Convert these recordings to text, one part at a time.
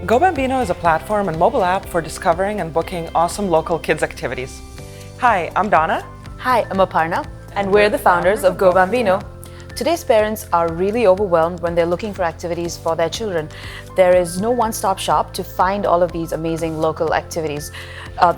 GoBambino is a platform and mobile app for discovering and booking awesome local kids activities. Hi, I'm Donna. Hi, I'm Aparna, and we're the founders of GoBambino. Today's parents are really overwhelmed when they're looking for activities for their children. There is no one-stop shop to find all of these amazing local activities.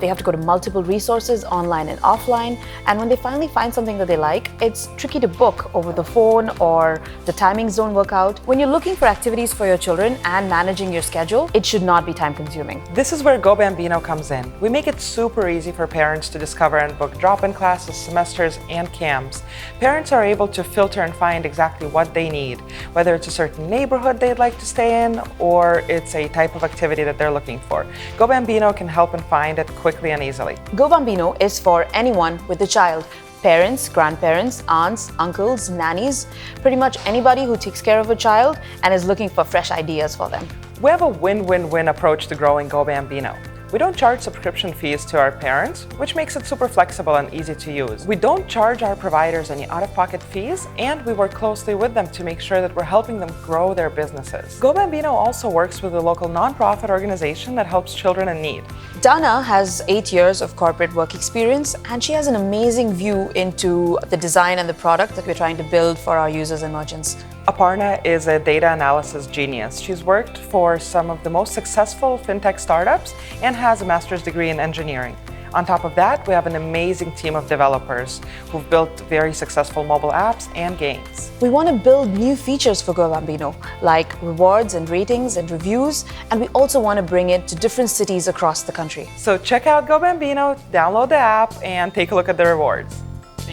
They have to go to multiple resources, online and offline, and when they finally find something that they like, it's tricky to book over the phone or the timings don't work out. When you're looking for activities for your children and managing your schedule, it should not be time-consuming. This is where GoBambino comes in. We make it super easy for parents to discover and book drop-in classes, semesters, and camps. Parents are able to filter and find exactly what they need, whether it's a certain neighborhood they'd like to stay in or it's a type of activity that they're looking for. GoBambino can help and find it quickly and easily. GoBambino is for anyone with a child. Parents, grandparents, aunts, uncles, nannies, pretty much anybody who takes care of a child and is looking for fresh ideas for them. We have a win-win-win approach to growing GoBambino. We don't charge subscription fees to our parents, which makes it super flexible and easy to use. We don't charge our providers any out-of-pocket fees, and we work closely with them to make sure that we're helping them grow their businesses. GoBambino also works with a local nonprofit organization that helps children in need. Dana has 8 years of corporate work experience, and she has an amazing view into the design and the product that we're trying to build for our users and merchants. Aparna is a data analysis genius. She's worked for some of the most successful fintech startups and has a master's degree in engineering. On top of that, we have an amazing team of developers who've built very successful mobile apps and games. We want to build new features for GoBambino, like rewards and ratings and reviews, and we also want to bring it to different cities across the country. So check out GoBambino, download the app, and take a look at the rewards.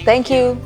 Thank you.